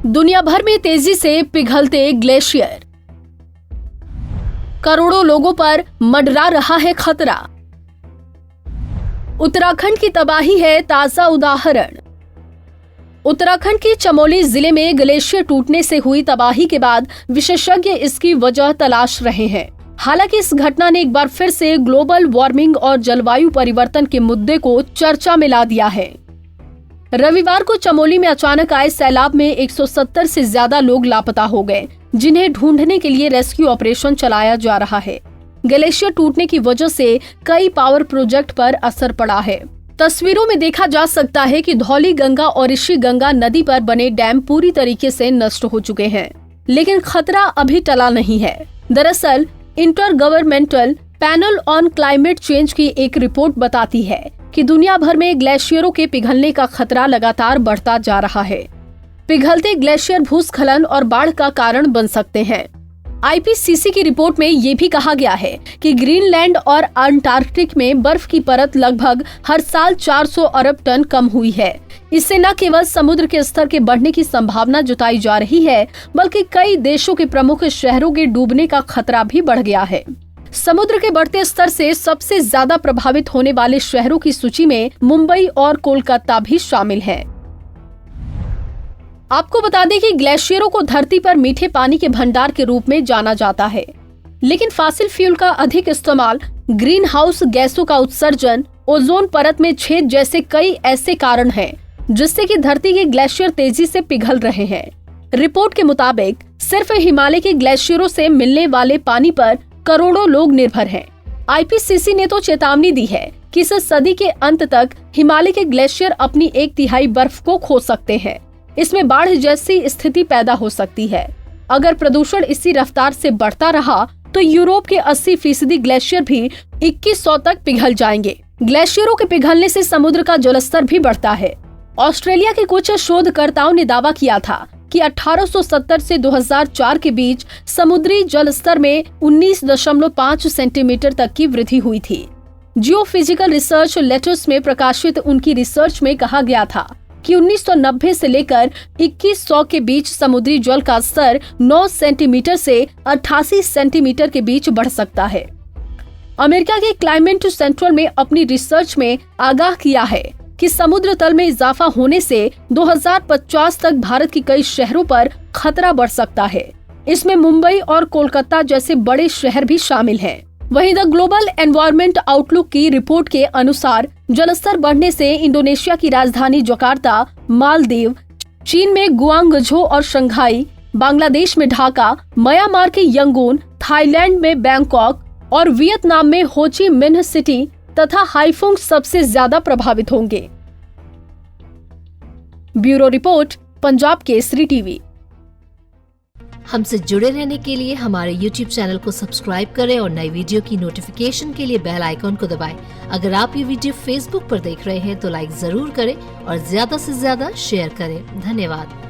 दुनिया भर में तेजी से पिघलते ग्लेशियर, करोड़ों लोगों पर मंडरा रहा है खतरा। उत्तराखंड की तबाही है ताजा उदाहरण। उत्तराखंड के चमोली जिले में ग्लेशियर टूटने से हुई तबाही के बाद विशेषज्ञ इसकी वजह तलाश रहे हैं। हालांकि इस घटना ने एक बार फिर से ग्लोबल वार्मिंग और जलवायु परिवर्तन के मुद्दे को चर्चा में ला दिया है। रविवार को चमोली में अचानक आए सैलाब में 170 से ज्यादा लोग लापता हो गए, जिन्हें ढूंढने के लिए रेस्क्यू ऑपरेशन चलाया जा रहा है। ग्लेशियर टूटने की वजह से कई पावर प्रोजेक्ट पर असर पड़ा है। तस्वीरों में देखा जा सकता है कि धौली गंगा और ऋषि गंगा नदी पर बने डैम पूरी तरीके से नष्ट हो चुके हैं, लेकिन खतरा अभी टला नहीं है। दरअसल inter governmental panel on climate change की एक रिपोर्ट बताती है कि दुनिया भर में ग्लेशियरों के पिघलने का खतरा लगातार बढ़ता जा रहा है। पिघलते ग्लेशियर भूस्खलन और बाढ़ का कारण बन सकते हैं। आईपीसीसी की रिपोर्ट में ये भी कहा गया है कि ग्रीनलैंड और अंटार्कटिक में बर्फ की परत लगभग हर साल 400 अरब टन कम हुई है। इससे न केवल समुद्र के स्तर के बढ़ने की संभावना जताई जा रही है, बल्कि कई देशों के प्रमुख शहरों के डूबने का खतरा भी बढ़ गया है। समुद्र के बढ़ते स्तर से सबसे ज्यादा प्रभावित होने वाले शहरों की सूची में मुंबई और कोलकाता भी शामिल है। आपको बता दें कि ग्लेशियरों को धरती पर मीठे पानी के भंडार के रूप में जाना जाता है, लेकिन फॉसिल फ्यूल का अधिक इस्तेमाल, ग्रीन हाउस गैसों का उत्सर्जन, ओजोन परत में छेद जैसे कई ऐसे कारण हैं, जिससे कि धरती के ग्लेशियर तेजी से पिघल रहे हैं। रिपोर्ट के मुताबिक सिर्फ हिमालय के ग्लेशियरों से मिलने वाले पानी पर करोड़ों लोग निर्भर हैं। आईपीसीसी ने तो चेतावनी दी है कि इस सदी के अंत तक हिमालय के ग्लेशियर अपनी 1/3 बर्फ को खो सकते हैं। इसमें बाढ़ जैसी स्थिति पैदा हो सकती है। अगर प्रदूषण इसी रफ्तार से बढ़ता रहा तो यूरोप के 80% ग्लेशियर भी 2100 तक पिघल जाएंगे। ग्लेशियरों के पिघलने से समुद्र का जलस्तर भी बढ़ता है। ऑस्ट्रेलिया के कुछ शोधकर्ताओं ने दावा किया था कि 1870 से 2004 के बीच समुद्री जल स्तर में 19.5 सेंटीमीटर तक की वृद्धि हुई थी। जियोफिजिकल रिसर्च लेटर्स में प्रकाशित उनकी रिसर्च में कहा गया था कि 1990 से लेकर 2100 के बीच समुद्री जल का स्तर 9 सेंटीमीटर से 88 सेंटीमीटर के बीच बढ़ सकता है। अमेरिका के क्लाइमेट सेंट्रल में अपनी रिसर्च में आगाह किया है कि समुद्र तल में इजाफा होने से 2050 तक भारत के कई शहरों पर खतरा बढ़ सकता है। इसमें मुंबई और कोलकाता जैसे बड़े शहर भी शामिल हैं। वहीं द ग्लोबल एनवायरनमेंट आउटलुक की रिपोर्ट के अनुसार जलस्तर बढ़ने से इंडोनेशिया की राजधानी जकार्ता, मालदीव, चीन में गुआंगझो और शंघाई, बांग्लादेश में ढाका, म्यांमार के यंगून, थाईलैंड में बैंकॉक और वियतनाम में हो ची मिन्ह सिटी तथा हाइफोंग सबसे ज्यादा प्रभावित होंगे। Bureau report, Punjab Kesari TV. हमसे जुड़े रहने के लिए हमारे YouTube चैनल को सब्सक्राइब करें और नई वीडियो की नोटिफिकेशन के लिए बेल आइकॉन को दबाएं। अगर आप ये वीडियो Facebook पर देख रहे हैं तो लाइक जरूर करें और ज्यादा से ज्यादा शेयर करें। धन्यवाद।